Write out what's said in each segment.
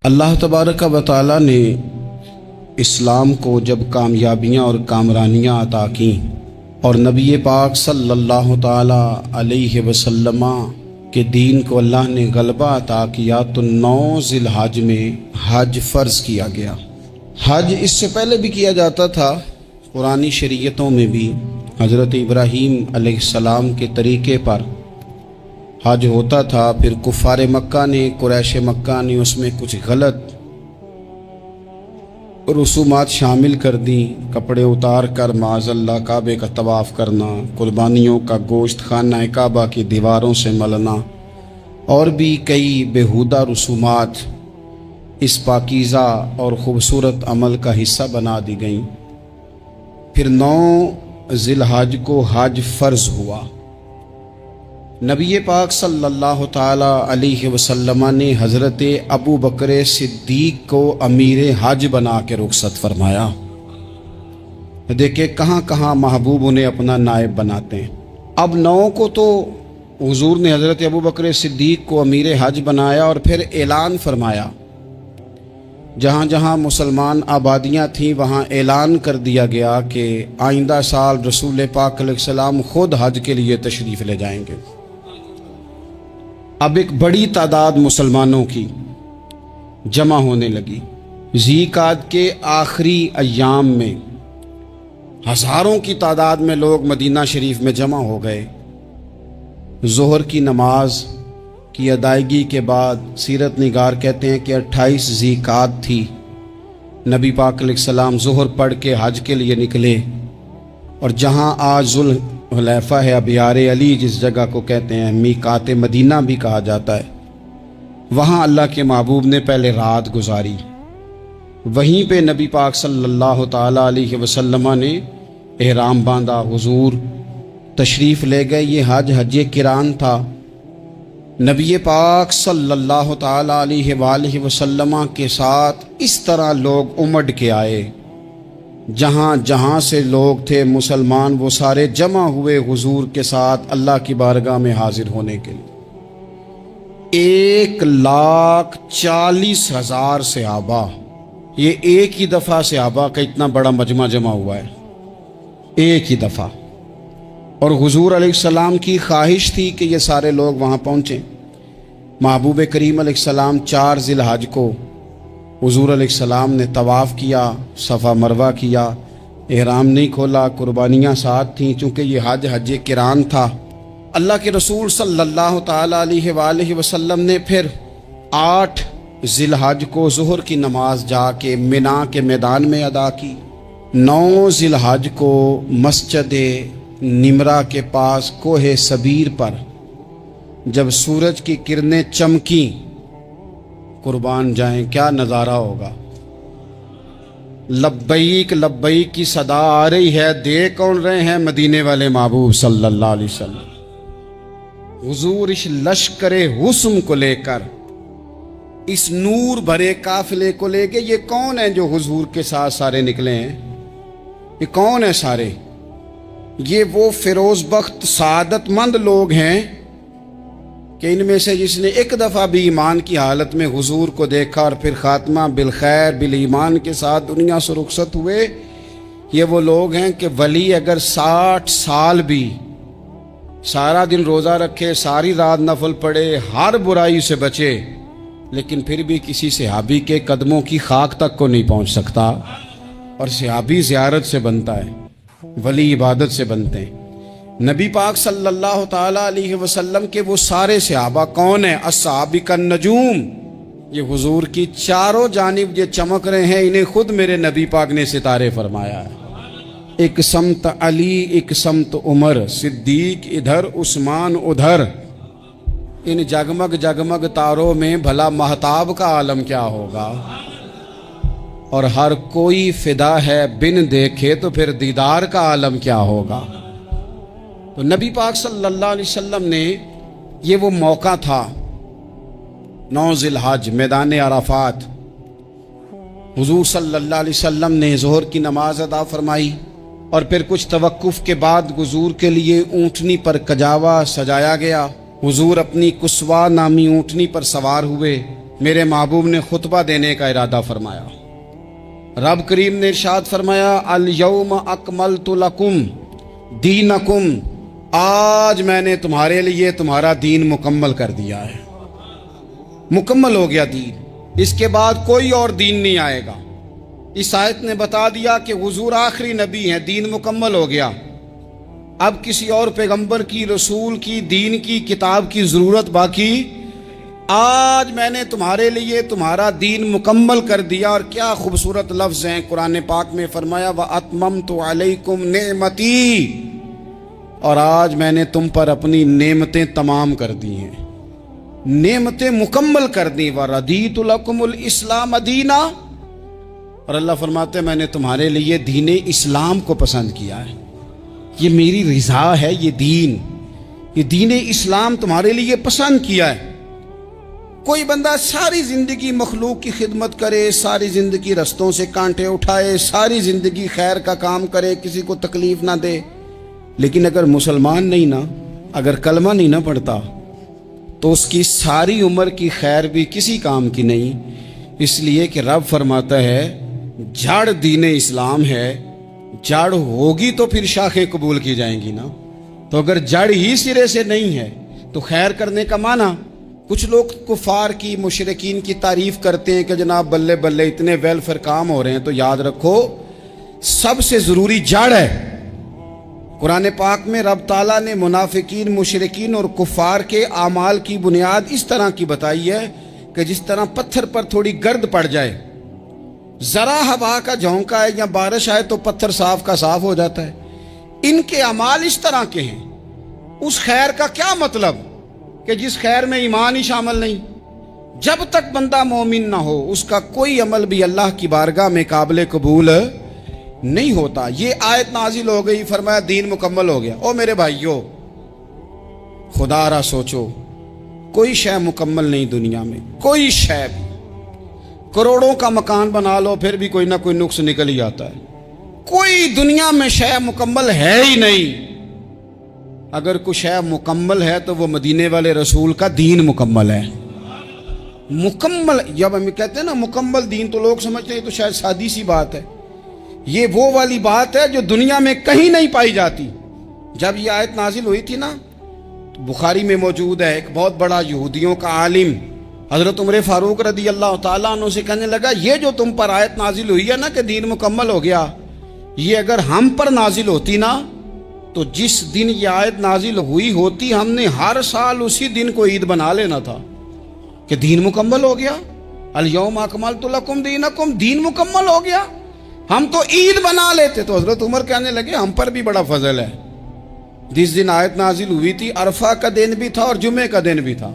اللہ تبارک و تعالی نے اسلام کو جب کامیابیاں اور کامرانیاں عطا کیں اور نبی پاک صلی اللہ تعالی علیہ وسلم کے دین کو اللہ نے غلبہ عطا کیا تو 9 ذی الحج میں حج فرض کیا گیا۔ حج اس سے پہلے بھی کیا جاتا تھا، قرآنی شریعتوں میں بھی حضرت ابراہیم علیہ السلام کے طریقے پر حج ہوتا تھا۔ پھر کفار مکہ نے، قریش مکہ نے اس میں کچھ غلط رسومات شامل کر دیں، کپڑے اتار کر معاذ اللہ کعبے کا طواف کرنا، قربانیوں کا گوشت خانہ کعبہ کی دیواروں سے ملنا، اور بھی کئی بیہودہ رسومات اس پاکیزہ اور خوبصورت عمل کا حصہ بنا دی گئیں۔ پھر 9 ذی الحج کو حج فرض ہوا۔ نبی پاک صلی اللہ تعالی علیہ وسلم نے حضرت ابو بکر صدیق کو امیر حج بنا کے رخصت فرمایا۔ دیکھیں کہاں کہاں محبوب انہیں اپنا نائب بناتے ہیں۔ اب 9 کو تو حضور نے حضرت ابو بکر صدیق کو امیر حج بنایا اور پھر اعلان فرمایا، جہاں جہاں مسلمان آبادیاں تھیں وہاں اعلان کر دیا گیا کہ آئندہ سال رسول پاک علیہ السلام خود حج کے لیے تشریف لے جائیں گے۔ اب ایک بڑی تعداد مسلمانوں کی جمع ہونے لگی۔ ذی قعدہ کے آخری ایام میں ہزاروں کی تعداد میں لوگ مدینہ شریف میں جمع ہو گئے۔ ظہر کی نماز کی ادائیگی کے بعد سیرت نگار کہتے ہیں کہ 28 ذی قعدہ تھی، نبی پاک علیہ السلام ظہر پڑھ کے حج کے لیے نکلے، اور جہاں آج ذوالحلیفہ ہے، ابیار علی جس جگہ کو کہتے ہیں، میقات مدینہ بھی کہا جاتا ہے، وہاں اللہ کے محبوب نے پہلے رات گزاری۔ وہیں پہ نبی پاک صلی اللہ تعالی علیہ وسلم نے احرام باندھا، حضور تشریف لے گئے۔ یہ حج قران تھا۔ نبی پاک صلی اللہ تعالی علیہ وآلہ وسلم کے ساتھ اس طرح لوگ امڈ کے آئے، جہاں جہاں سے لوگ تھے مسلمان وہ سارے جمع ہوئے حضور کے ساتھ اللہ کی بارگاہ میں حاضر ہونے کے لیے۔ 1,40,000 صحابہ، یہ ایک ہی دفعہ صحابہ کا اتنا بڑا مجمع جمع ہوا ہے، ایک ہی دفعہ۔ اور حضور علیہ السلام کی خواہش تھی کہ یہ سارے لوگ وہاں پہنچیں۔ محبوب کریم علیہ السلام 4 ذی الحج کو حضور علیہ السلام نے طواف کیا، صفا مروہ کیا، احرام نہیں کھولا، قربانیاں ساتھ تھیں، چونکہ یہ حج قران تھا۔ اللہ کے رسول صلی اللہ تعالی علیہ وآلہ وسلم نے پھر 8 ذی الحج کو ظہر کی نماز جا کے منا کے میدان میں ادا کی۔ 9 ذی الحج کو مسجد نمرہ کے پاس کوہ صبیر پر جب سورج کی کرنیں چمکیں، قربان جائیں کیا نظارہ ہوگا۔ لبیک لبیک کی صدا آ رہی ہے، دے کون رہے ہیں؟ مدینے والے محبوب صلی اللہ علیہ وسلم۔ حضور اس لشکر حسن کو لے کر، اس نور بھرے قافلے کو لے کے، یہ کون ہیں جو حضور کے ساتھ سارے نکلے ہیں؟ یہ کون ہیں سارے؟ یہ وہ فیروز بخت سعادت مند لوگ ہیں کہ ان میں سے جس نے ایک دفعہ بھی ایمان کی حالت میں حضور کو دیکھا اور پھر خاتمہ بالخیر بالایمان کے ساتھ دنیا سے رخصت ہوئے، یہ وہ لوگ ہیں کہ ولی اگر 60 سال بھی سارا دن روزہ رکھے، ساری رات نفل پڑھے، ہر برائی سے بچے، لیکن پھر بھی کسی صحابی کے قدموں کی خاک تک کو نہیں پہنچ سکتا۔ اور صحابی زیارت سے بنتا ہے، ولی عبادت سے بنتے ہیں۔ نبی پاک صلی اللہ تعالی علیہ وسلم کے وہ سارے صحابہ کون ہیں؟ الصحابہ النجوم، یہ حضور کی چاروں جانب یہ چمک رہے ہیں، انہیں خود میرے نبی پاک نے ستارے فرمایا ہے۔ ایک سمت علی، ایک سمت عمر، صدیق ادھر، عثمان ادھر۔ ان جگمگ جگمگ تاروں میں بھلا مہتاب کا عالم کیا ہوگا؟ اور ہر کوئی فدا ہے بن دیکھے تو پھر دیدار کا عالم کیا ہوگا؟ تو نبی پاک صلی اللہ علیہ وسلم نے یہ وہ موقع تھا، 9 ذی الحج میدان عرفات، حضور صلی اللہ علیہ وسلم نے ظہر کی نماز ادا فرمائی اور پھر کچھ توقف کے بعد حضور کے لیے اونٹنی پر کجاوا سجایا گیا۔ حضور اپنی کسوا نامی اونٹنی پر سوار ہوئے، मेरे महबूब ने खुतबा देने का इरादा फरमाया। रब करीम ने इरशाद फरमाया, अल यौम अकमलतु लकुम दीनकुम, आज मैंने तुम्हारे लिए तुम्हारा दीन मुकम्मल कर दिया है। मुकम्मल हो गया दीन, इसके बाद कोई और दीन नहीं आएगा। इस आयत ने बता दिया कि हुजूर आखिरी नबी हैं, दीन मुकम्मल हो गया। अब किसी और पैगंबर की, रसूल की, दीन की, किताब की ज़रूरत बाकी। आज मैंने तुम्हारे लिए तुम्हारा दीन मुकम्मल कर दिया। और क्या खूबसूरत लफ्ज़ हैं कुरान पाक में, फरमाया व अतममतु अलैकुम नेमती, और आज मैंने तुम पर अपनी नेमतें तमाम कर दी हैं, नेमतें मुकम्मल कर दी। व रदीतु लकुमुल इस्लाम दीना, और अल्लाह फरमाते हैं मैंने तुम्हारे लिए दीन इस्लाम को पसंद किया है, ये मेरी रिज़ा है, ये दीन इस्लाम तुम्हारे लिए पसंद किया है। कोई बंदा सारी ज़िंदगी मखलूक की खिदमत करे, सारी ज़िंदगी रस्तों से कांटे उठाए, सारी ज़िंदगी खैर का काम करे, किसी को तकलीफ़ ना दे, लेकिन अगर मुसलमान नहीं ना, अगर कलमा नहीं ना पढ़ता, तो उसकी सारी उम्र की खैर भी किसी काम की नहीं। इसलिए कि रब फरमाता है जड़ दीन इस्लाम है, जड़ होगी तो फिर शाखें कबूल की जाएंगी ना। तो अगर जड़ ही सिरे से नहीं है तो खैर करने का माना। कुछ लोग कुफार की, मुशरिकीन की तारीफ करते हैं कि जनाब बल्ले बल्ले इतने वेलफेयर काम हो रहे हैं, तो याद रखो सबसे ज़रूरी जड़ है। कुरान पाक में रब ताला ने मुनाफिकीन, मुशरिकीन और कुफार के आमाल की बुनियाद इस तरह की बताई है कि जिस तरह पत्थर पर थोड़ी गर्द पड़ जाए, ज़रा हवा का झोंका है या बारिश आए तो पत्थर साफ का साफ हो जाता है। इनके अमाल इस तरह के हैं। उस खैर का क्या मतलब कि जिस खैर में ईमान ही शामिल नहीं। जब तक बंदा मोमिन ना हो उसका कोई अमल भी अल्लाह की बारगाह में काबिल कबूल नहीं होता। ये आयत नाजिल हो गई, फरमाया दीन मुकम्मल हो गया। ओ मेरे भाइयों, खुदारा सोचो, कोई शय मुकम्मल नहीं दुनिया में, कोई शय भी। करोड़ों का मकान बना लो फिर भी कोई ना कोई नुक्स निकल ही आता है। कोई दुनिया में शय मुकम्मल है ही नहीं। अगर कुछ शय मुकम्मल है तो वो मदीने वाले रसूल का दीन मुकम्मल है। मुकम्मल, जब हम कहते हैं ना मुकम्मल दीन, तो लोग समझते हैं तो शायद सादी सी बात है। ये वो वाली बात है जो दुनिया में कहीं नहीं पाई जाती। जब ये आयत नाजिल हुई थी ना, तो बुखारी में मौजूद है, एक बहुत बड़ा यहूदियों का आलिम हज़रत उमर फारूक रदी अल्लाह ताला अन्हु से कहने लगा, ये जो तुम पर आयत नाजिल हुई है ना कि दीन मुकम्मल हो गया, ये अगर हम पर नाजिल होती ना, तो जिस दिन ये आयत नाजिल हुई होती हमने हर साल उसी दिन को ईद बना लेना था कि दीन मुकम्मल हो गया। अल यौम अकमलतु लकुम दीनकुम, दीन मुकम्मल हो गया। हम तो ईद बना लेते। तो हजरत उमर कहने लगे हम पर भी बड़ा फजल है। जिस दिन आयत नाजिल हुई थी अरफा का दिन भी था और जुमे का दिन भी था।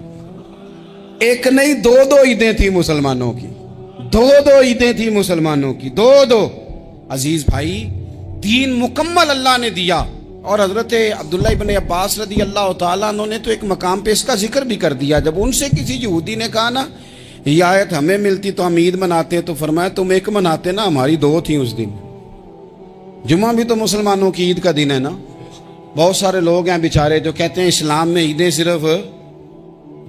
एक नहीं दो ईदें थी मुसलमानों की, दो ईदें थी मुसलमानों की, दो। अजीज भाई, दीन मुकम्मल अल्लाह ने दिया। और हजरत अब्दुल्ला इब्न अब्बास रदी अल्लाह ताला अन्हु ने तो एक मकाम पे इसका जिक्र भी कर दिया। जब उनसे किसी यहूदी ने कहा ना ये आयत हमें मिलती तो हम ईद मनाते, तो फरमाया तुम एक मनाते ना, हमारी दो थी उस दिन। जुम्मा भी तो मुसलमानों की ईद का दिन है ना। बहुत सारे लोग हैं बेचारे जो कहते हैं इस्लाम में ईदें सिर्फ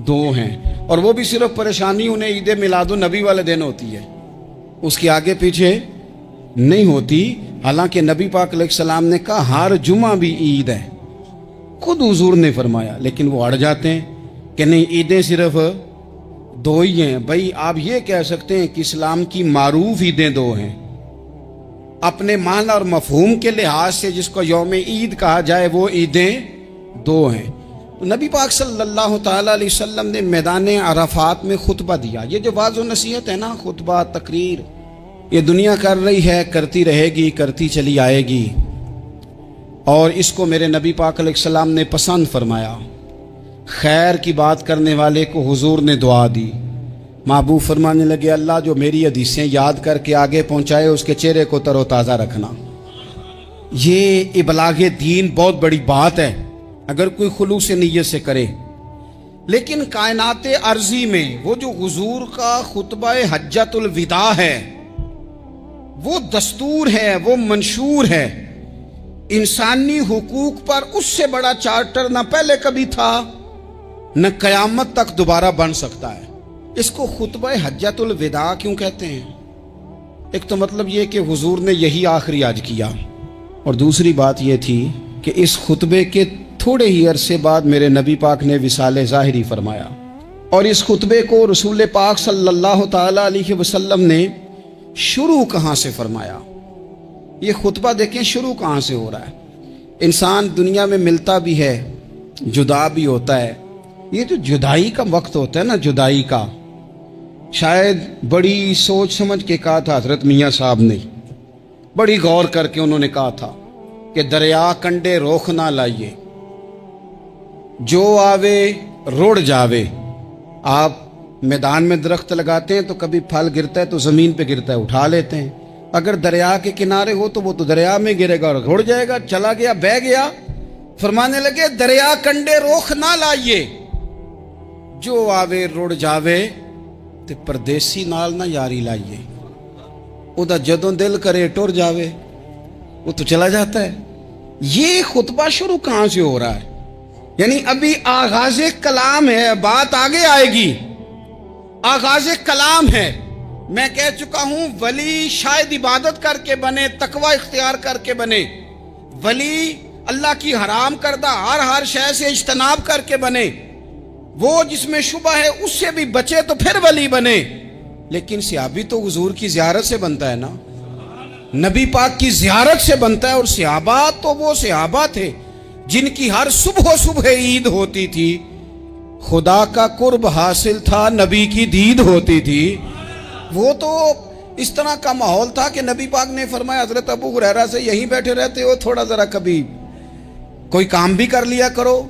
दो हैं, और वो भी सिर्फ परेशानी उन्हें ईद मिलादुन नबी वाले दिन होती है, उसके आगे पीछे नहीं होती। हालांकि नबी पाक अलैहिस्सलाम ने कहा हर जुमा भी ईद है, खुद हुजूर ने फरमाया, लेकिन वो अड़ जाते हैं कि नहीं ईदें सिर्फ दो ही हैं। भाई आप ये कह सकते हैं कि इस्लाम की मारूफ ईदें दो हैं, अपने मान और मफहूम के लिहाज से जिसको यौम ईद कहा जाए वो ईदें दो हैं। तो नबी पाक सल्लल्लाहु ताला अलैहि वसल्लम ने मैदान अराफात में खुतबा दिया। ये जो वाज़ और नसीहत है ना, खुतबा तकरीर, ये दुनिया कर रही है, करती रहेगी, करती चली आएगी। और इसको मेरे नबी पाक अलैहिस्सलाम ने पसंद फरमाया। खैर की बात करने वाले को हुजूर ने दुआ दी। महबूब फरमाने लगे अल्लाह जो मेरी हदीसें याद करके आगे पहुंचाए उसके चेहरे को तरोताज़ा रखना। ये इबलागे दीन बहुत बड़ी बात है अगर कोई खुलूस नीयत से करे। लेकिन कायनात अर्जी में वो जो हुजूर का खुतबा हज्जतुल विदा है, वो दस्तूर है, वो मंशूर है। इंसानी हुकूक पर उससे बड़ा चार्टर न पहले कभी था न कयामत तक दोबारा बन सकता है। اس کو خطبہ حجۃ الوداع کیوں کہتے ہیں؟ ایک تو مطلب یہ کہ حضور نے یہی آخری حج کیا، اور دوسری بات یہ تھی کہ اس خطبے کے تھوڑے ہی عرصے بعد میرے نبی پاک نے وصال ظاہری فرمایا، اور اس خطبے کو رسول پاک صلی اللہ تعالیٰ علیہ وسلم نے شروع کہاں سے فرمایا؟ یہ خطبہ دیکھیں شروع کہاں سے ہو رہا ہے۔ انسان دنیا میں ملتا بھی ہے، جدا بھی ہوتا ہے، یہ جو جدائی کا وقت ہوتا ہے نا، جدائی کا، شاید بڑی سوچ سمجھ کے کہا تھا حضرت میاں صاحب نے، بڑی غور کر کے انہوں نے کہا تھا کہ دریا کنڈے روخ نہ لائیے، جو آوے روڑ جاوے۔ آپ میدان میں درخت لگاتے ہیں تو کبھی پھل گرتا ہے تو زمین پہ گرتا ہے، اٹھا لیتے ہیں، اگر دریا کے کنارے ہو تو وہ تو دریا میں گرے گا اور رڑ جائے گا، چلا گیا، بہہ گیا۔ فرمانے لگے دریا کنڈے روخ نہ لائیے، جو آوے رڑ جاوے، تے پردیسی نال نہ یاری لائیے، او دا جدوں دل کرے ٹر جاوے، وہ تو چلا جاتا ہے۔ یہ خطبہ شروع کہاں سے ہو رہا ہے؟ یعنی ابھی آغاز کلام ہے، بات آگے آئے گی، آغاز کلام ہے۔ میں کہہ چکا ہوں ولی شاید عبادت کر کے بنے، تقوی اختیار کر کے بنے، ولی اللہ کی حرام کردہ ہر شے سے اجتناب کر کے بنے، وہ جس میں شبہ ہے اس سے بھی بچے تو پھر ولی بنے۔ لیکن صحابی تو حضور کی زیارت سے بنتا ہے نا، نبی پاک کی زیارت سے بنتا ہے، اور صحابہ تو وہ صحابہ تھے جن کی ہر صبح عید ہوتی تھی، خدا کا قرب حاصل تھا، نبی کی دید ہوتی تھی۔ وہ تو اس طرح کا ماحول تھا کہ نبی پاک نے فرمایا حضرت ابو ہریرہ سے یہیں بیٹھے رہتے ہو، تھوڑا ذرا کبھی کوئی کام بھی کر لیا کرو،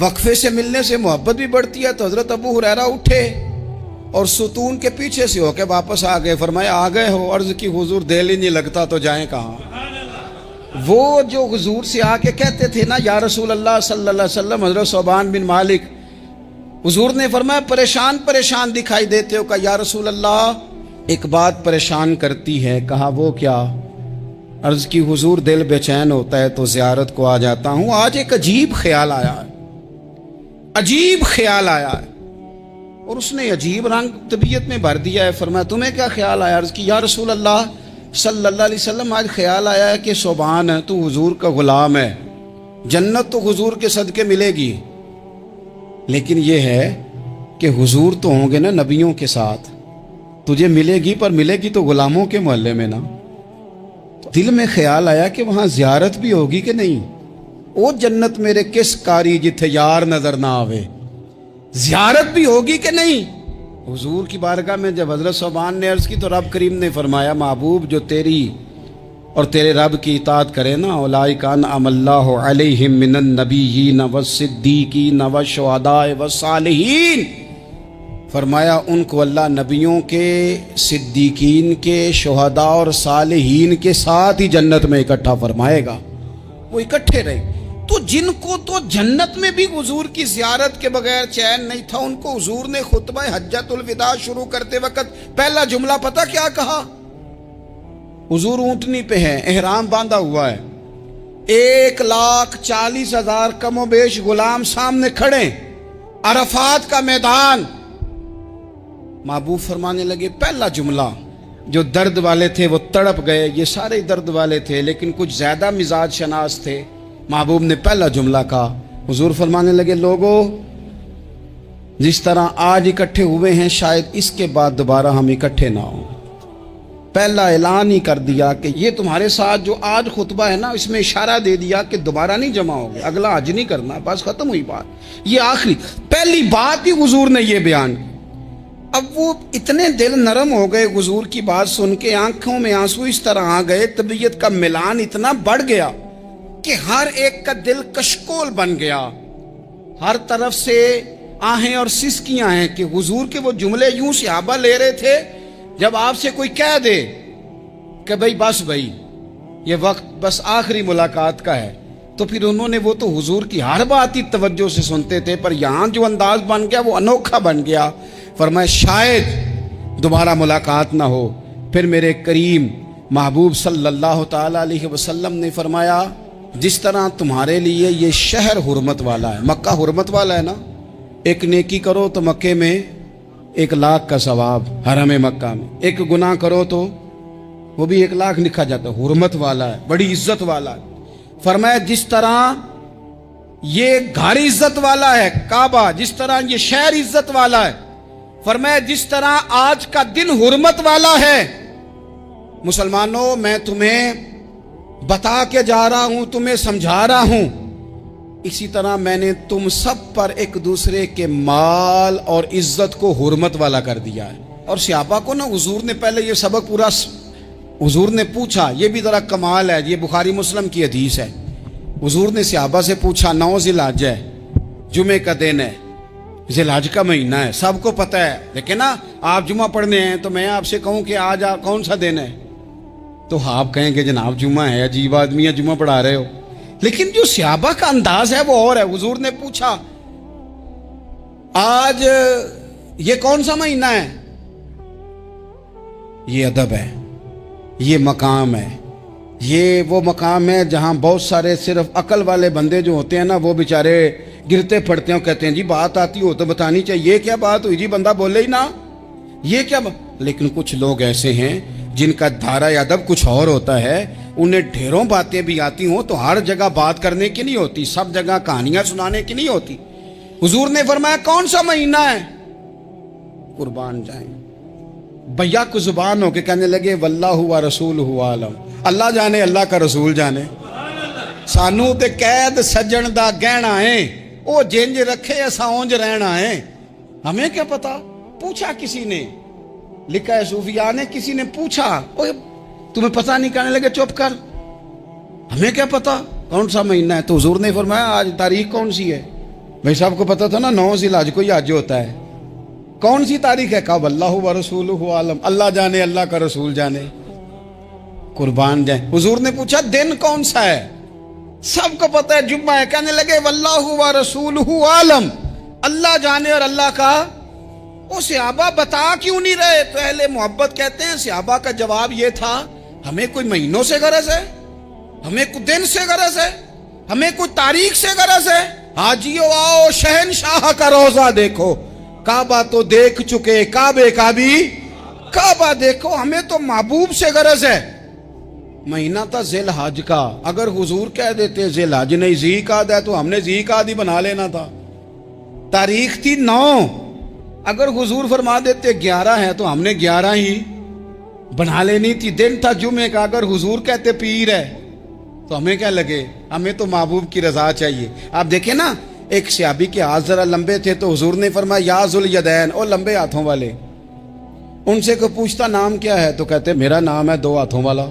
وقفے سے ملنے سے محبت بھی بڑھتی ہے۔ تو حضرت ابو ہریرہ اٹھے اور ستون کے پیچھے سے ہو کے واپس آ گئے، فرمایا آ گئے ہو؟ عرض کی حضور دل ہی نہیں لگتا تو جائیں کہاں؟ وہ جو حضور سے آ کے کہتے تھے نا یا رسول اللہ صلی اللہ علیہ وسلم، حضرت صوبان بن مالک، حضور نے فرمایا پریشان دکھائی دیتے ہو، کہا یا رسول اللہ ایک بات پریشان کرتی ہے۔ کہا وہ کیا؟ عرض کی حضور دل بے چین ہوتا ہے تو زیارت کو آ جاتا ہوں، آج ایک عجیب خیال آیا ہے، عجیب خیال آیا ہے، اور اس نے عجیب رنگ طبیعت میں بھر دیا ہے۔ فرمایا تمہیں کیا خیال آیا؟ عرض کی یا رسول اللہ صلی اللہ علیہ وسلم آج خیال آیا ہے کہ صوبان ہے، تو حضور کا غلام ہے، جنت تو حضور کے صدقے ملے گی، لیکن یہ ہے کہ حضور تو ہوں گے نا نبیوں کے ساتھ، تجھے ملے گی پر ملے گی تو غلاموں کے محلے میں نا۔ دل میں خیال آیا کہ وہاں زیارت بھی ہوگی کہ نہیں؟ او جنت میرے کس کاری جتھے یار نظر نہ آوے، زیارت بھی ہوگی کہ نہیں؟ حضور کی بارگاہ میں جب حضرت صوبان نے عرض کی تو رب کریم نے فرمایا محبوب جو تیری اور تیرے رب کی اطاعت کرے نا، اولئک انعم اللہ علیہم من النبیین والصدیقین والشہداء والصالحین، فرمایا ان کو اللہ نبیوں کے، صدیقین کے، شہداء اور صالحین کے ساتھ ہی جنت میں اکٹھا فرمائے گا، وہ اکٹھے رہے۔ تو جن کو تو جنت میں بھی حضور کی زیارت کے بغیر چین نہیں تھا، ان کو حضور نے خطبہ حجۃ الوداع شروع کرتے وقت پہلا جملہ پتہ کیا کہا؟ حضور اونٹنی پہ ہیں، احرام باندھا ہوا ہے، 1,40,000 کم و بیش غلام سامنے کھڑے، عرفات کا میدان۔ محبوب فرمانے لگے پہلا جملہ، جو درد والے تھے وہ تڑپ گئے، یہ سارے درد والے تھے لیکن کچھ زیادہ مزاج شناس تھے۔ محبوب نے پہلا جملہ کہا، حضور فرمانے لگے لوگو جس طرح آج اکٹھے ہوئے ہیں شاید اس کے بعد دوبارہ ہم اکٹھے نہ ہوں۔ پہلا اعلان ہی کر دیا کہ یہ تمہارے ساتھ جو آج خطبہ ہے نا، اس میں اشارہ دے دیا کہ دوبارہ نہیں جمع ہوگے، اگلا حج نہیں کرنا، بس ختم ہوئی بات، یہ آخری پہلی بات ہی حضور نے یہ بیان کی۔ اب وہ اتنے دل نرم ہو گئے حضور کی بات سن کے، آنکھوں میں آنسو اس طرح آ گئے، طبیعت کا ملان اتنا بڑھ گیا کہ ہر ایک کا دل کشکول بن گیا، ہر طرف سے آہیں اور سسکیاں ہیں کہ حضور کے وہ جملے یوں صحابہ لے رہے تھے جب آپ سے کوئی کہہ دے کہ بھائی یہ وقت بس آخری ملاقات کا ہے، تو پھر انہوں نے وہ تو حضور کی ہر بات ہی توجہ سے سنتے تھے، پر یہاں جو انداز بن گیا وہ انوکھا بن گیا۔ فرمایا شاید دوبارہ ملاقات نہ ہو۔ پھر میرے کریم محبوب صلی اللہ تعالی علیہ وسلم نے فرمایا جس طرح تمہارے لیے یہ شہر حرمت والا ہے، مکہ حرمت والا ہے نا، ایک نیکی کرو تو مکے میں 1 लाख का सवाब हरम मक्का में। एक गुनाह करो तो वो भी 1 लाख लिखा जाता है। हुर्मत वाला है, बड़ी इज्जत वाला है। फरमाया जिस तरह ये घर इज्जत वाला है काबा, जिस तरह ये शहर इज्जत वाला है, फरमाया जिस तरह आज का दिन हुर्मत वाला है। मुसलमानों, मैं तुम्हें बता के जा रहा हूं, तुम्हें समझा रहा हूं, इसी तरह मैंने तुम सब पर एक दूसरे के माल और इज्जत को हुर्मत वाला कर दिया है। और सहाबा को ना हुजूर ने पहले ये सबक पूरा हुजूर ने पूछा, ये भी जरा कमाल है, ये बुखारी मुस्लिम की हदीस है। हुजूर ने सहाबा से पूछा, 9 ज़िलहज है, जुमे का दिन है, ज़िलहज का महीना है, सबको पता है, लेकिन ना आप जुमा पढ़ने हैं तो मैं आपसे कहूं कि आज कौन सा दिन है, तो आप कहेंगे जनाब जुमा है, अजीब आदमी है, जुमा पढ़ा रहे हो। लेकिन जो सहाबा का अंदाज है वो और है। हुजूर ने पूछा, आज ये कौन सा महीना है? ये अदब है, ये मकाम है, ये वो मकाम है जहां बहुत सारे सिर्फ अकल वाले बंदे जो होते हैं ना, वो बेचारे गिरते पड़ते हैं, कहते हैं जी बात आती हो तो बतानी चाहिए, ये क्या बात हुई जी, बंदा बोले ही ना, ये क्या लेकिन कुछ लोग ऐसे हैं जिनका धारा अदब कुछ और होता है, उन्हें ढेरों बातें भी आती हों तो हर जगह बात करने की नहीं होती, सब जगह कहानियां सुनाने की नहीं होती। हुजूर ने फरमाया कौन सा महीना है? कुर्बान जाए भैया को जुबान हो के कहने लगे वल्लाहु व रसूलहु आलम, अल्लाह जाने अल्लाह का रसूल जाने। सानू ते कैद सज्जन दा गहना है, ओ जिंज रखे असा उंज रहना है, हमें क्या पता। पूछा किसी ने, लिखा है सूफिया ने, किसी ने पूछा, ओए तुम्हें पता नहीं, कहने लगे चुप कर, हमें क्या पता कौन सा महीना है। तो हुजूर ने फरमाया आज तारीख कौन सी है? भाई साहब को पता था ना 9 ज़िलहज को ही आज होता है, कौन सी तारीख है? कहा वल्लाहु व रसूलहु आलम, अल्लाह जाने अल्लाह का रसूल जाने। कुर्बान जाए। हुजूर ने पूछा दिन कौन सा है? सबको पता है जुम्मा है, कहने लगे वल्लाहु व रसूलहु आलम, अल्लाह जाने और अल्लाह का। वो सहाबा बता क्यों नहीं रहे? तो अहले मोहब्बत कहते हैं सहाबा का जवाब ये था, हमें कोई महीनों से गरज है, हमें कोई दिन से गरज है, हमें कोई तारीख से गरज है। हाजियो आओ शहनशाह का रोजा देखो, काबा तो देख चुके, काबे का भी काबा देखो, हमें तो महबूब से गरज है। महीना था ज़िलहज का, अगर हुजूर कह देते ज़िलहज नहीं ज़ीक़ाद है तो हमने ज़ीक़ाद ही बना लेना था। तारीख थी 9, अगर हुजूर फरमा देते 11 है तो हमने 11 ही बना लेनी थी। दिन था जुमे का, अगर हुजूर कहते पीर है तो हमें क्या लगे, हमें तो महबूब की रजा चाहिए। आप देखें ना, एक सहाबी के हाथ जरा लंबे थे तो हुजूर ने फरमाया या जुल यदैन, ओ लंबे हाथों वाले। उनसे कोई पूछता नाम क्या है तो कहते मेरा नाम है 2 हाथों वाला।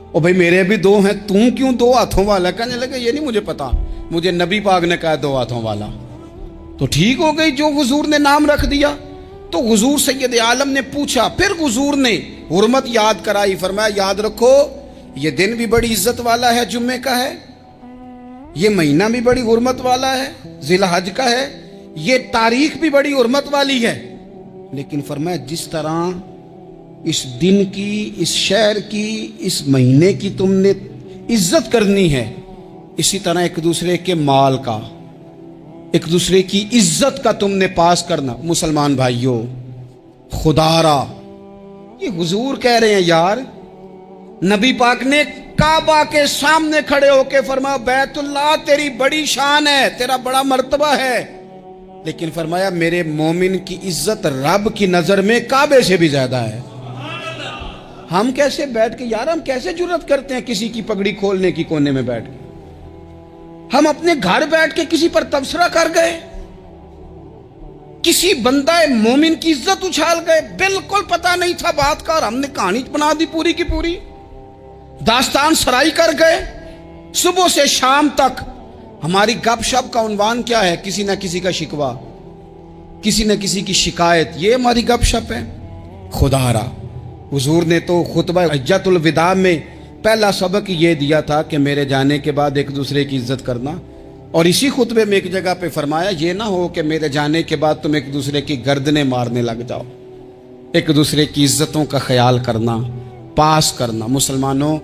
ओ भाई मेरे भी 2 हैं, तू क्यों 2 हाथों वाला? कहने लगे ये नहीं मुझे पता, मुझे नबी पाक ने कहा 2 हाथों वाला। तो ठीक हो गई, जो हुजूर ने नाम रख दिया। तो हुजूर सैयद आलम ने पूछा, फिर हुजूर ने हुर्मत याद कराई, फरमाया याद रखो ये दिन भी बड़ी इज्जत वाला है, जुम्मे का है, ये महीना भी बड़ी हुर्मत वाला है, ज़िलहज का है, ये तारीख भी बड़ी हुर्मत वाली है। लेकिन फरमाया जिस तरह इस दिन की, इस शहर की, इस महीने की तुमने इज्जत करनी है, इसी तरह एक दूसरे के माल का, एक दूसरे की इज्जत का तुमने पास करना। मुसलमान भाइयों, खुदारा ये हुजूर कह रहे हैं यार, नबी पाक ने काबा के सामने खड़े होके फरमाया बैतुल्लाह तेरी बड़ी शान है, तेरा बड़ा मर्तबा है, लेकिन फरमाया मेरे मोमिन की इज्जत रब की नजर में काबे से भी ज्यादा है। हम कैसे बैठ के यार, हम कैसे जुर्रत करते हैं किसी की पगड़ी खोलने की कोने में बैठ के? हम अपने घर बैठ के किसी पर तबसरा कर गए, किसी बंदा मोमिन की इज्जत उछाल गए, बिल्कुल पता नहीं था बात का और हमने कहानी बना दी पूरी की पूरी, दास्तान सराई कर गए। सुबह से शाम तक हमारी गपशप का उन्वान क्या है? किसी ना किसी का शिकवा, किसी न किसी की शिकायत, ये हमारी गपशप है। खुदारा हुजूर ने तो खुतबा हज्जतुल विदा में पहला सबक ये दिया था कि मेरे जाने के बाद एक दूसरे की इज्जत करना, और इसी खुतबे में एक जगह पे फरमाया ये ना हो कि मेरे जाने के बाद तुम एक दूसरे की गर्दनें मारने लग जाओ। एक दूसरे की इज्जतों का ख्याल करना, पास करना। मुसलमानों,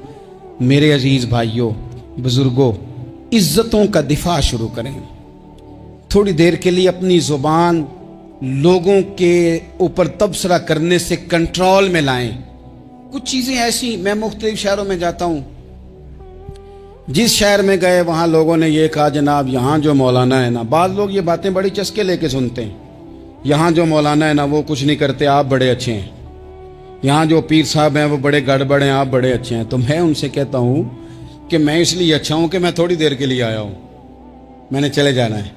मेरे अजीज भाइयों, बुजुर्गों, इज्जतों का दिफा शुरू करें। थोड़ी देर के लिए अपनी जुबान लोगों के ऊपर तबसरा करने से कंट्रोल में लाएं। कुछ चीज़ें ऐसी, मैं मुख्तलिफ शहरों में जाता हूँ, जिस शहर में गए वहाँ लोगों ने ये कहा जनाब यहाँ जो मौलाना है ना, बाद लोग ये बातें बड़ी चस्के लेके सुनते हैं, यहाँ जो मौलाना है ना वो कुछ नहीं करते, आप बड़े अच्छे हैं, यहाँ जो पीर साहब हैं वो बड़े गड़बड़ हैं, आप बड़े अच्छे हैं। तो मैं उनसे कहता हूँ कि मैं इसलिए अच्छा हूँ कि मैं थोड़ी देर के लिए आया हूँ, मैंने चले जाना है।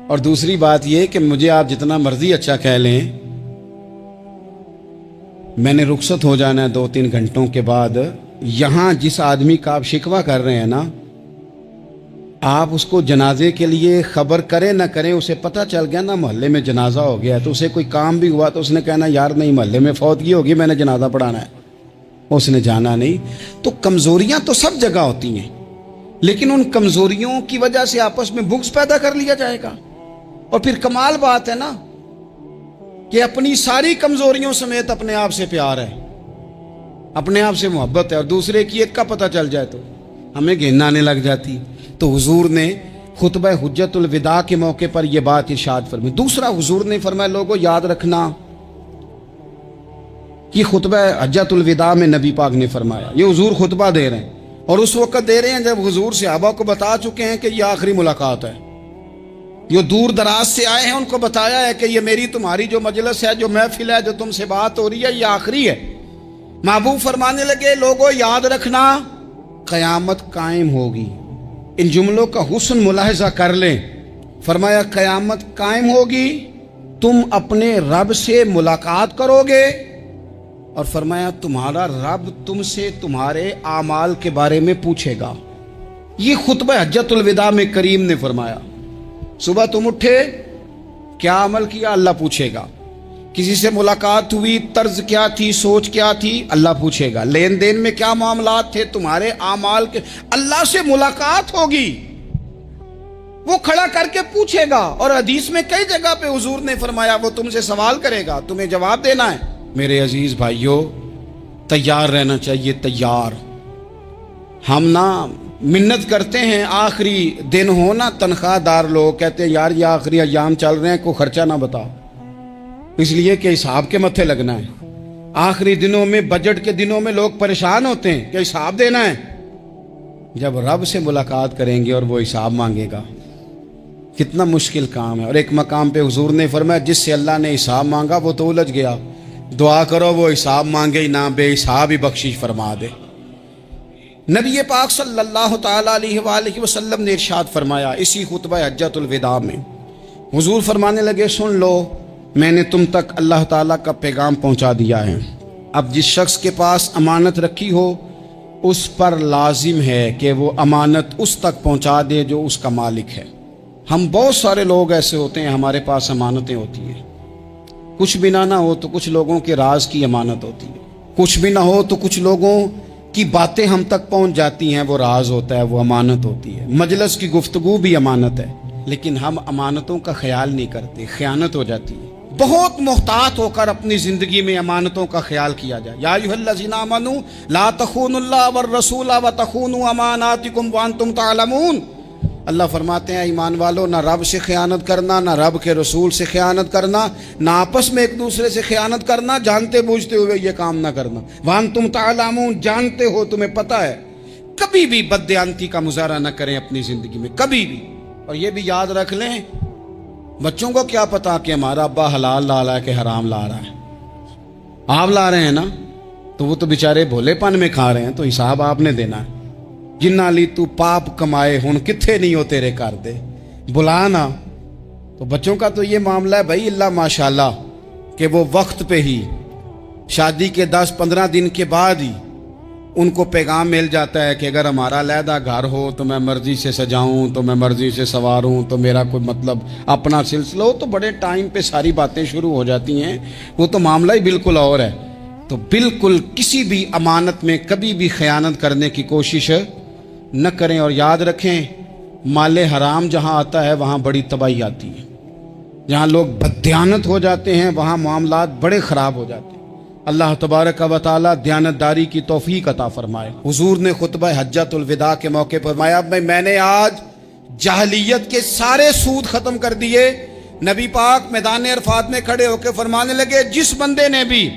और दूसरी बात ये कि मुझे आप जितना मर्जी अच्छा कह लें, मैंने रुखसत हो जाना है 2-3 घंटों के बाद। यहाँ जिस आदमी का आप शिकवा कर रहे हैं ना, आप उसको जनाजे के लिए खबर करें ना करें, उसे पता चल गया ना मोहल्ले में जनाजा हो गया, तो उसे कोई काम भी हुआ तो उसने कहना यार नहीं मोहल्ले में फौतगी होगी, मैंने जनाजा पढ़ाना है, उसने जाना नहीं। तो कमज़ोरियाँ तो सब जगह होती हैं, लेकिन उन कमज़ोरियों की वजह से आपस में बुग़्ज़ पैदा कर लिया जाएगा। और फिर कमाल बात है ना कि अपनी सारी कमज़ोरियों समेत अपने आप से प्यार है, अपने आप से मोहब्बत है, और दूसरे की एक का पता चल जाए तो हमें घिन आने लग जाती। तो हुजूर ने खुतबा हुज्जतुल विदा के मौके पर यह बात इरशाद फरमाई। दूसरा हुजूर ने फरमाया लोगों याद रखना कि खुतबा हज्जतुल विदा में नबी पाक ने फरमाया, ये हुजूर खुतबा दे रहे हैं और उस वक्त दे रहे हैं जब हुजूर सहाबा को बता चुके हैं कि यह आखिरी मुलाकात है। जो दूर दराज से आए हैं उनको बताया है कि ये मेरी तुम्हारी जो मजलिस है, जो महफिल है, जो तुमसे बात हो रही है, ये आखिरी है। महबूब फरमाने लगे लोगों याद रखना क़यामत कायम होगी। इन जुमलों का हुस्न मुलाहिजा कर लें। फरमाया क़यामत कायम होगी, तुम अपने रब से मुलाकात करोगे, और फरमाया तुम्हारा रब तुमसे तुम्हारे आमाल के बारे में पूछेगा। ये खुतबा हज्जतुल विदा में करीम ने फरमाया, सुबह तुम उठे क्या अमल किया, अल्लाह पूछेगा। किसी से मुलाकात हुई, तर्ज क्या थी, सोच क्या थी, अल्लाह पूछेगा। लेन देन में क्या मामलात थे, तुम्हारे आमाल के, अल्लाह से मुलाकात होगी, वो खड़ा करके पूछेगा। और हदीस में कई जगह पे हुजूर ने फरमाया वो तुमसे सवाल करेगा, तुम्हें जवाब देना है। मेरे अजीज भाइयों, तैयार रहना चाहिए, तैयार। हम ना मिन्नत करते हैं आखिरी दिन हो ना, तनख्वाहदार लोग कहते हैं यार ये आखिरी अयाम चल रहे हैं, कोई खर्चा ना बताओ, इसलिए कि हिसाब के मत्थे लगना है। आखिरी दिनों में, बजट के दिनों में लोग परेशान होते हैं कि हिसाब देना है। जब रब से मुलाकात करेंगे और वो हिसाब मांगेगा, कितना मुश्किल काम है। और एक मकाम पे हुजूर ने फरमाया जिससे अल्लाह ने हिसाब मांगा वो तो उलझ गया, दुआ करो वो हिसाब मांगे ही ना, बेहिसाब ही बख्शिश फरमा दे। नबी पाक सल्लल्लाहु तआला अलैहि वसल्लम ने इरशाद फरमाया इसी खुतबा हज्जतुल विदा में, हुजूर फरमाने लगे सुन लो मैंने तुम तक अल्लाह ताला का पैगाम पहुंचा दिया है। अब जिस शख्स के पास अमानत रखी हो उस पर लाजिम है कि वो अमानत उस तक पहुंचा दे जो उसका मालिक है। हम बहुत सारे लोग ऐसे होते हैं, हमारे पास अमानतें होती हैं, कुछ भी ना हो तो कुछ लोगों के राज की अमानत होती है, कुछ भी ना हो तो कुछ लोगों की बातें हम तक पहुंच जाती हैं, वो राज होता है, वो अमानत होती है। मजलिस की गुफ्तगू भी अमानत है, लेकिन हम अमानतों का ख्याल नहीं करते, खयानत हो जाती है। बहुत मोहतात होकर अपनी जिंदगी में अमानतों का ख्याल किया जाए। या अय्युहल्लज़ीना आमनू ला तख़ूनुल्लाह वर रसूला व तख़ूनू अमानातिकुम व अंतुम तालमून। अल्लाह फरमाते हैं ईमान वालों, ना रब से खयानत करना, ना रब के रसूल से खयानत करना, ना आपस में एक दूसरे से खयानत करना, जानते बूझते हुए ये काम ना करना। व अंतुम तालमून, जानते हो, तुम्हें पता है। कभी भी बददियानती का मुजाहरा न करें अपनी जिंदगी में, कभी भी। और ये भी याद रख लें, बच्चों को क्या पता कि हमारा अब्बा हलाल ला रहा है कि हराम ला रहा है। आप ला रहे हैं ना, तो वो तो बेचारे भोलेपन में खा रहे हैं, तो हिसाब आपने देना है। जिन्ना ली तू पाप कमाए हुन किथे नहीं हो तेरे कर दे, बुला ना। तो बच्चों का तो ये मामला है भाई, अल्लाह माशाल्लाह कि वो वक्त पे ही शादी के 10-15 दिन के बाद ही उनको पैगाम मिल जाता है कि अगर हमारा अलहदा घर हो तो मैं मर्जी से सजाऊं, तो मैं मर्जी से सवारूं, तो मेरा कोई मतलब अपना सिलसिला हो, तो बड़े टाइम पे सारी बातें शुरू हो जाती हैं। वो तो मामला ही बिल्कुल और है। तो बिल्कुल किसी भी अमानत में कभी भी खयानत करने की कोशिश न करें। और याद रखें, माले हराम जहाँ आता है वहाँ बड़ी तबाही आती है। जहाँ लोग बददियानत हो जाते हैं वहाँ मामलात बड़े ख़राब हो जाते हैं। अल्लाह तबारक व तआला दयानतदारी की तौफीक अता फरमाए। हुजूर ने खुतबा हज्जतुल विदा के मौके पर फरमाया मैंने आज जाहलियत के सारे सूद ख़त्म कर दिए, نبی پاک میدان عرفات میں کھڑے ہو کے فرمانے لگے جس بندے نے بھی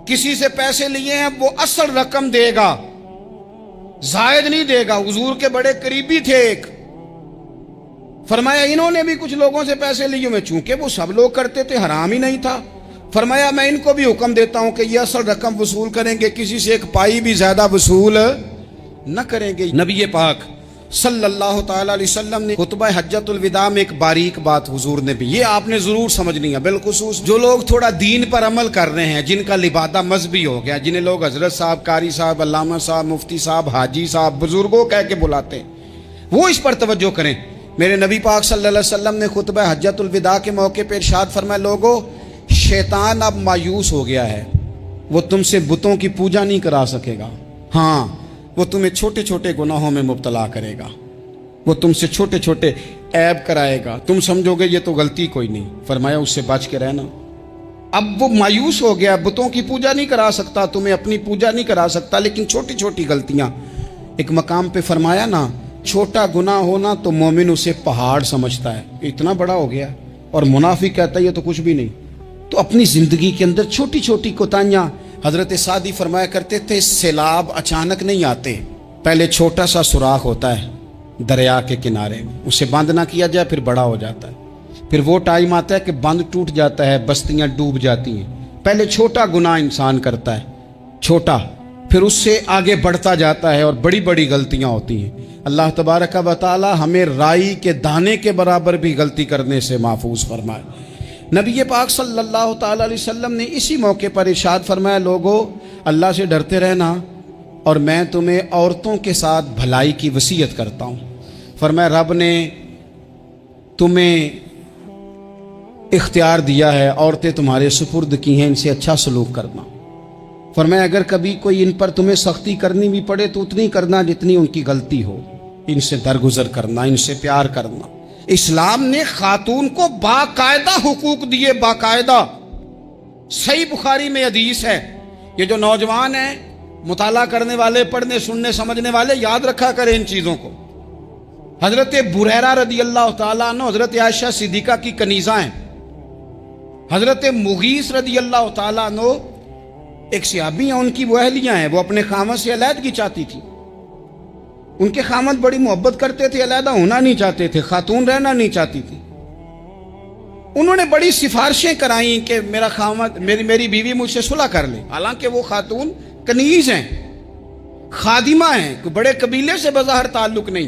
کسی سے پیسے لیے ہیں وہ اصل رقم دے گا، زائد نہیں دے گا۔ حضور کے بڑے قریبی تھے ایک، فرمایا انہوں نے بھی کچھ لوگوں سے پیسے لیے ہوئے، چونکہ وہ سب لوگ کرتے تھے، حرام ہی نہیں تھا۔ فرمایا میں ان کو بھی حکم دیتا ہوں کہ یہ اصل رقم وصول کریں گے، کسی سے ایک پائی بھی زیادہ وصول نہ کریں گے۔ نبی پاک صلی اللہ تعالی علیہ وسلم نے خطبہ حجۃ الوداع میں ایک باریک بات حضور نے بھی، یہ آپ نے ضرور سمجھنی ہے، بالخصوص جو لوگ تھوڑا دین پر عمل کر رہے ہیں، جن کا لبادہ مذہبی ہو گیا، جنہیں لوگ حضرت صاحب، قاری صاحب، علامہ صاحب، مفتی صاحب، حاجی صاحب، بزرگوں کہہ کے بلاتے ہیں، وہ اس پر توجہ کریں۔ میرے نبی پاک صلی اللہ علیہ وسلم نے خطبہ حجۃ الوداع کے موقع پہ ارشاد فرمایا، لوگو شیطان اب مایوس ہو گیا ہے، وہ تم سے بتوں کی پوجا نہیں کرا سکے گا، ہاں وہ تمہیں چھوٹے چھوٹے گناہوں میں مبتلا کرے گا، وہ تم سے چھوٹے چھوٹے عیب کرائے گا، تم سمجھو گے یہ تو غلطی کوئی نہیں، فرمایا اس سے بچ کے رہنا۔ اب وہ مایوس ہو گیا، بتوں کی پوجا نہیں کرا سکتا، تمہیں اپنی پوجا نہیں کرا سکتا، لیکن چھوٹی چھوٹی غلطیاں، ایک مقام پہ فرمایا نا چھوٹا گناہ ہونا تو مومن اسے پہاڑ سمجھتا ہے، اتنا بڑا ہو گیا، اور منافق کہتا ہے یہ تو کچھ بھی نہیں۔ تو اپنی زندگی کے اندر چھوٹی چھوٹی کوتاہیاں، حضرت سعدی فرمایا کرتے تھے سیلاب اچانک نہیں آتے، پہلے چھوٹا سا سوراخ ہوتا ہے دریا کے کنارے میں، اسے بند نہ کیا جائے پھر بڑا ہو جاتا ہے، پھر وہ ٹائم آتا ہے کہ بند ٹوٹ جاتا ہے، بستیاں ڈوب جاتی ہیں۔ پہلے چھوٹا گناہ انسان کرتا ہے، چھوٹا، پھر اس سے آگے بڑھتا جاتا ہے اور بڑی بڑی غلطیاں ہوتی ہیں۔ اللہ تبارک و تعالی ہمیں رائی کے دانے کے برابر بھی غلطی کرنے سے محفوظ فرمائے۔ نبی پاک صلی اللہ تعالی علیہ وسلم نے اسی موقع پر ارشاد فرمایا، لوگو اللہ سے ڈرتے رہنا، اور میں تمہیں عورتوں کے ساتھ بھلائی کی وصیت کرتا ہوں۔ فرمایا رب نے تمہیں اختیار دیا ہے، عورتیں تمہارے سپرد کی ہیں، ان سے اچھا سلوک کرنا۔ فرمایا اگر کبھی کوئی ان پر تمہیں سختی کرنی بھی پڑے تو اتنی کرنا جتنی ان کی غلطی ہو، ان سے درگزر کرنا، ان سے پیار کرنا۔ اسلام نے خاتون کو باقاعدہ حقوق دیے، باقاعدہ۔ صحیح بخاری میں حدیث ہے، یہ جو نوجوان ہیں، مطالعہ کرنے والے، پڑھنے سننے سمجھنے والے، یاد رکھا کریں ان چیزوں کو۔ حضرت بریرہ رضی اللہ تعالیٰ عنہ حضرت عائشہ صدیقہ کی کنیزہ ہیں، حضرت مغیث رضی اللہ تعالیٰ عنہ ایک صحابی ہیں، ان کی وہ اہلیہ ہیں، وہ اپنے خامد سے علیحدگی چاہتی تھی، ان کے خامد بڑی محبت کرتے تھے، علیحدہ ہونا نہیں چاہتے تھے، خاتون رہنا نہیں چاہتی تھی۔ انہوں نے بڑی سفارشیں کرائیں کہ میرا خامد، میری بیوی مجھ سے صلح کر لے، حالانکہ وہ خاتون کنیز ہیں، خادمہ ہیں، کوئی بڑے قبیلے سے بظاہر تعلق نہیں۔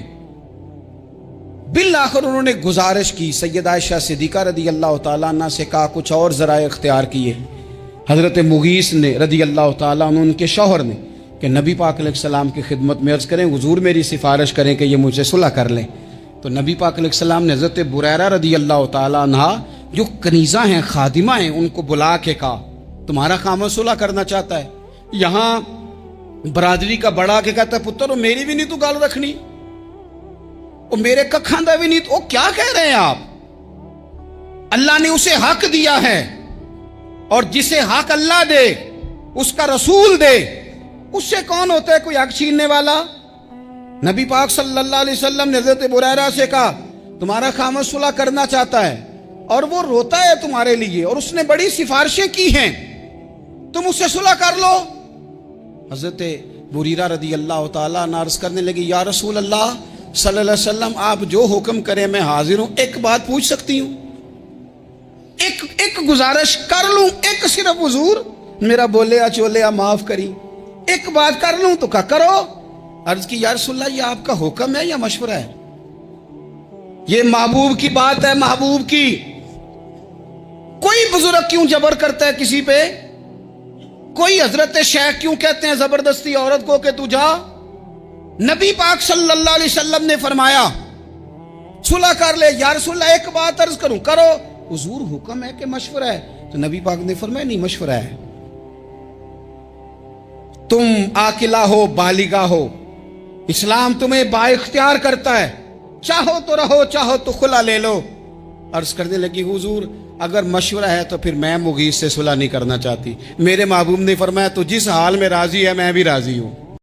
بالآخر انہوں نے گزارش کی، سیدہ عائشہ صدیقہ رضی اللہ تعالیٰ عنہ سے کہا کچھ اور ذرائع اختیار کیے۔ حضرت مغیث نے رضی اللہ تعالیٰ عنہ، ان کے شوہر نے، کہ نبی پاک علیہ السلام کی خدمت میں عرض کریں حضور میری سفارش کریں کہ یہ مجھ سے صلح کر لیں۔ تو نبی پاک علیہ السلام نے حضرت بریرہ رضی اللہ تعالیٰ عنہ جو کنیزہ ہیں، خادمہ ہیں، ان کو بلا کے کہا تمہارا خامد صلح کرنا چاہتا ہے۔ یہاں برادری کا بڑا کے کہتا ہے پتر میری بھی نہیں تو گال رکھنی، وہ میرے ککھاندہ بھی نہیں، تو وہ کیا کہہ رہے ہیں آپ؟ اللہ نے اسے حق دیا ہے، اور جسے حق اللہ دے اس کا رسول دے، اس سے کون ہوتا ہے کوئی حق چھیننے والا؟ نبی پاک صلی اللہ علیہ وسلم نے حضرت بریرہ سے کہا تمہارا خامد صلح کرنا چاہتا ہے اور وہ روتا ہے تمہارے لیے، اور اس نے بڑی سفارشیں کی ہیں، تم اس سے صلح کر لو۔ حضرت بریرہ رضی اللہ تعالیٰ عنہ عرض کرنے لگی یا رسول اللہ صلی اللہ علیہ وسلم آپ جو حکم کریں میں حاضر ہوں، ایک بات پوچھ سکتی ہوں، ایک گزارش کر لوں، ایک صرف حضور میرا بولیا چولیا معاف کری، ایک بات کر لوں؟ تو کہا کرو۔ عرض کی یا رسول اللہ یہ آپ کا حکم ہے یا مشورہ ہے؟ یہ محبوب کی بات ہے، محبوب کی۔ کوئی بزرگ کیوں جبر کرتا ہے کسی پہ؟ کوئی حضرت شیخ کیوں کہتے ہیں زبردستی عورت کو کہ تو جا؟ نبی پاک صلی اللہ علیہ وسلم نے فرمایا صلح کر لے۔ یا رسول اللہ ایک بات عرض کروں؟ کرو۔ حضور حکم ہے کہ مشورہ ہے؟ تو نبی پاک نے فرمایا نہیں مشورہ ہے، تم عاقلہ ہو، بالغہ ہو، اسلام تمہیں با اختیار کرتا ہے، چاہو تو رہو، چاہو تو خلا لے لو۔ عرض کرنے لگی حضور اگر مشورہ ہے تو پھر میں مغیث سے صلح نہیں کرنا چاہتی، میرے محبوب نے فرمایا تو جس حال میں راضی ہے میں بھی راضی ہوں۔